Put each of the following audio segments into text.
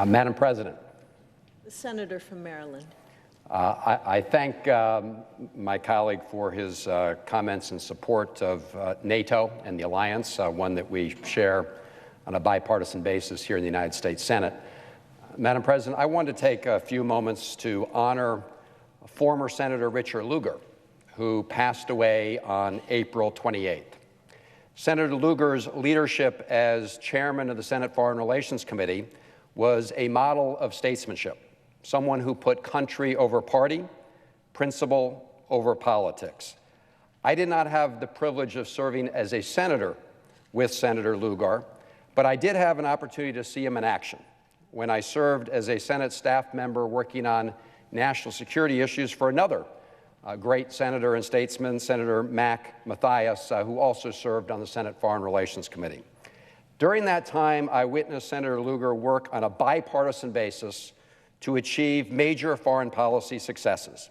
Madam President. The senator from Maryland. I thank my colleague for his comments in support of NATO and the alliance, one that we share on a bipartisan basis here in the United States Senate. Madam President, I want to take a few moments to honor former Senator Richard Lugar, who passed away on April 28th. Senator Lugar's leadership as chairman of the Senate Foreign Relations Committee was a model of statesmanship, someone who put country over party, principle over politics. I did not have the privilege of serving as a senator with Senator Lugar, but I did have an opportunity to see him in action when I served as a Senate staff member working on national security issues for another great senator and statesman, Senator Mac Mathias, who also served on the Senate Foreign Relations Committee. During that time, I witnessed Senator Lugar work on a bipartisan basis to achieve major foreign policy successes.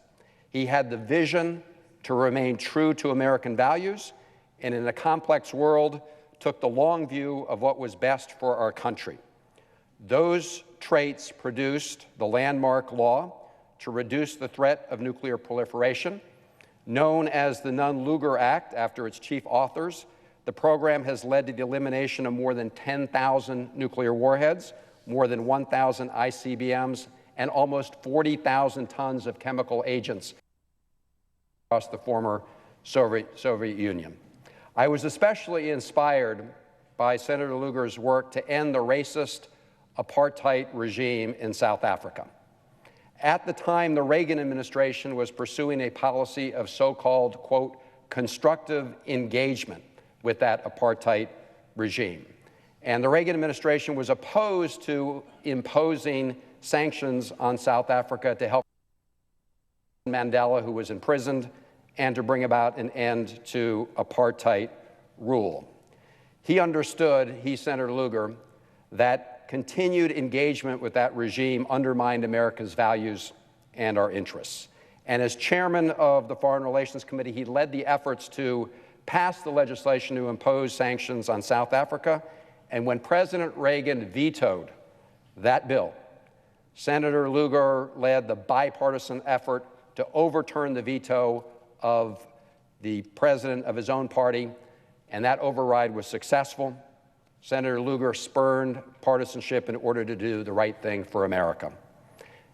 He had the vision to remain true to American values, and in a complex world, took the long view of what was best for our country. Those traits produced the landmark law to reduce the threat of nuclear proliferation. Known as the Nunn-Lugar Act after its chief authors, the program has led to the elimination of more than 10,000 nuclear warheads, more than 1,000 ICBMs, and almost 40,000 tons of chemical agents across the former Soviet Union. I was especially inspired by Senator Lugar's work to end the racist apartheid regime in South Africa. At the time, the Reagan administration was pursuing a policy of so-called, quote, constructive engagement with that apartheid regime. And the Reagan administration was opposed to imposing sanctions on South Africa to help Mandela, who was imprisoned, and to bring about an end to apartheid rule. He understood, Senator Lugar, that continued engagement with that regime undermined America's values and our interests. And as chairman of the Foreign Relations Committee, he led the efforts to pass the legislation to impose sanctions on South Africa. And when President Reagan vetoed that bill, Senator Lugar led the bipartisan effort to overturn the veto of the president of his own party, and that override was successful. Senator Lugar spurned partisanship in order to do the right thing for America.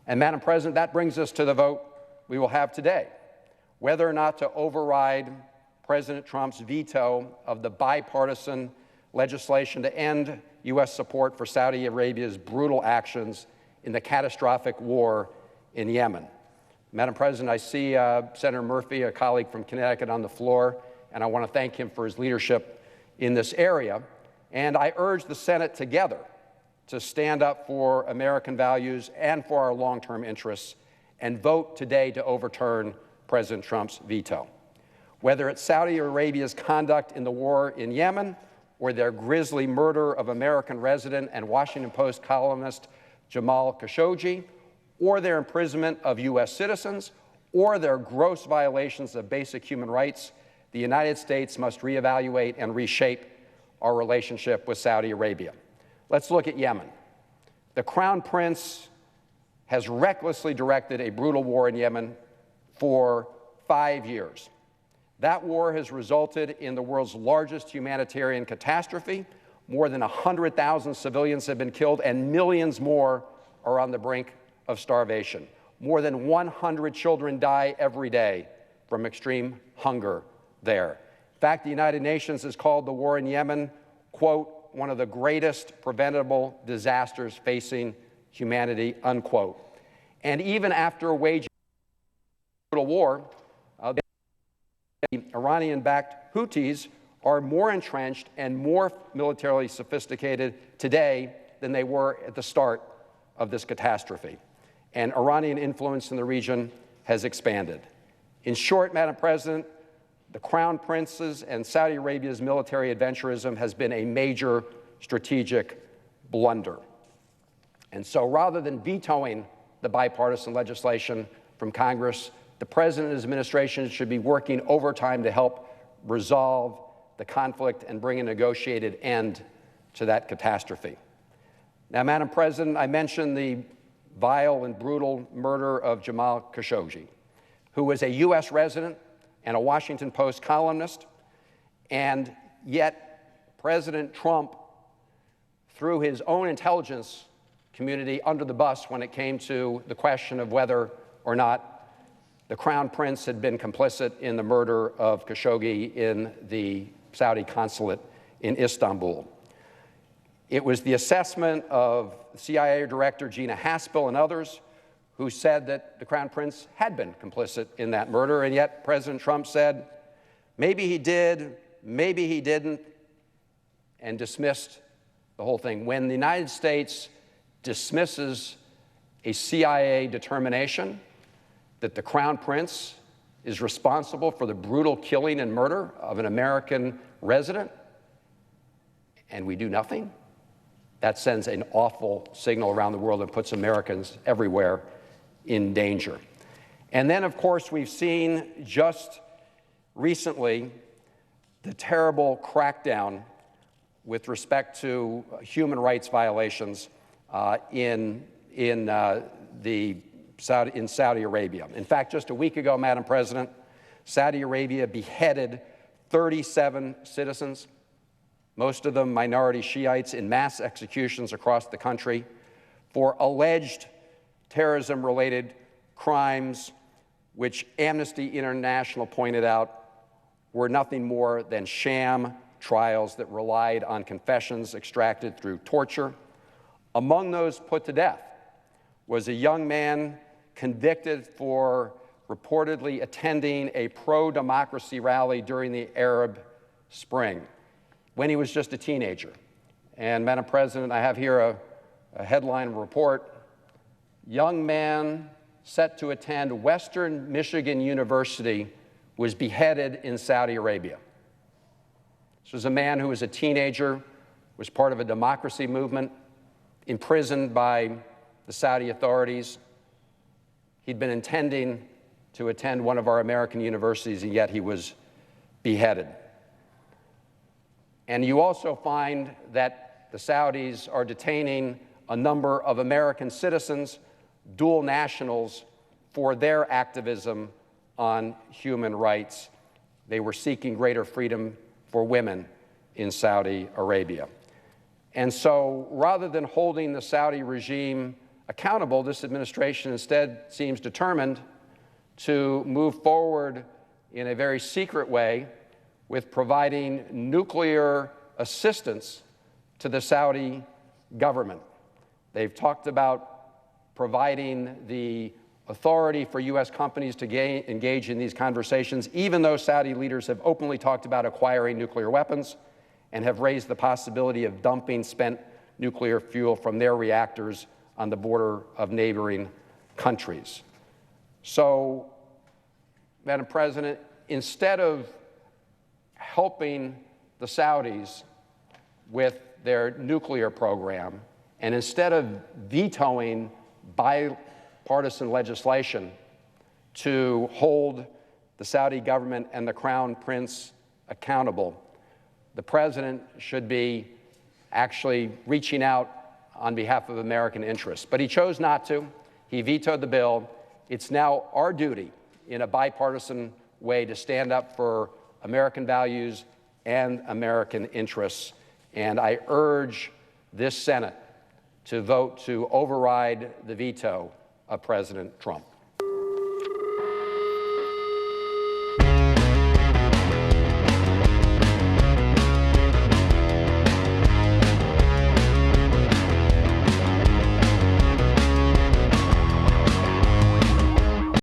And, Madam President, that brings us to the vote we will have today, whether or not to override President Trump's veto of the bipartisan legislation to end U.S. support for Saudi Arabia's brutal actions in the catastrophic war in Yemen. Madam President, I see Senator Murphy, a colleague from Connecticut, on the floor, and I want to thank him for his leadership in this area. And I urge the Senate together to stand up for American values and for our long-term interests and vote today to overturn President Trump's veto. Whether it's Saudi Arabia's conduct in the war in Yemen or their grisly murder of American resident and Washington Post columnist Jamal Khashoggi, or their imprisonment of U.S. citizens, or their gross violations of basic human rights, the United States must reevaluate and reshape our relationship with Saudi Arabia. Let's look at Yemen. The Crown Prince has recklessly directed a brutal war in Yemen for 5 years. That war has resulted in the world's largest humanitarian catastrophe. More than 100,000 civilians have been killed, and millions more are on the brink of starvation. More than 100 children die every day from extreme hunger there. In fact, the United Nations has called the war in Yemen, quote, one of the greatest preventable disasters facing humanity, unquote. And even after waging a brutal war, the Iranian-backed Houthis are more entrenched and more militarily sophisticated today than they were at the start of this catastrophe. And Iranian influence in the region has expanded. In short, Madam President, the Crown Prince's and Saudi Arabia's military adventurism has been a major strategic blunder. And so rather than vetoing the bipartisan legislation from Congress, the President and his administration should be working overtime to help resolve the conflict and bring a negotiated end to that catastrophe. Now, Madam President, I mentioned the vile and brutal murder of Jamal Khashoggi, who was a U.S. resident and a Washington Post columnist, and yet President Trump threw his own intelligence community under the bus when it came to the question of whether or not the Crown Prince had been complicit in the murder of Khashoggi in the Saudi consulate in Istanbul. It was the assessment of CIA Director Gina Haspel and others who said that the Crown Prince had been complicit in that murder, and yet President Trump said, maybe he did, maybe he didn't, and dismissed the whole thing. When the United States dismisses a CIA determination that the Crown Prince is responsible for the brutal killing and murder of an American resident, and we do nothing, that sends an awful signal around the world and puts Americans everywhere in danger. And then, of course, we've seen just recently the terrible crackdown with respect to human rights violations in Saudi Arabia. In fact, just a week ago, Madam President, Saudi Arabia beheaded 37 citizens, most of them minority Shiites, in mass executions across the country for alleged terrorism-related crimes, which Amnesty International pointed out were nothing more than sham trials that relied on confessions extracted through torture. Among those put to death was a young man convicted for reportedly attending a pro-democracy rally during the Arab Spring when he was just a teenager. And, Madam President, I have here a headline report: young man set to attend Western Michigan University was beheaded in Saudi Arabia. This was a man who was a teenager, was part of a democracy movement, imprisoned by the Saudi authorities. He'd been intending to attend one of our American universities, and yet he was beheaded. And you also find that the Saudis are detaining a number of American citizens, dual nationals, for their activism on human rights. They were seeking greater freedom for women in Saudi Arabia. And so, rather than holding the Saudi regime accountable, this administration instead seems determined to move forward in a very secret way with providing nuclear assistance to the Saudi government. They've talked about providing the authority for U.S. companies to engage in these conversations, even though Saudi leaders have openly talked about acquiring nuclear weapons and have raised the possibility of dumping spent nuclear fuel from their reactors on the border of neighboring countries. So, Madam President, instead of helping the Saudis with their nuclear program, and instead of vetoing bipartisan legislation to hold the Saudi government and the Crown Prince accountable, the President should be actually reaching out on behalf of American interests. But he chose not to. He vetoed the bill. It's now our duty in a bipartisan way to stand up for American values and American interests. And I urge this Senate to vote to override the veto of President Trump.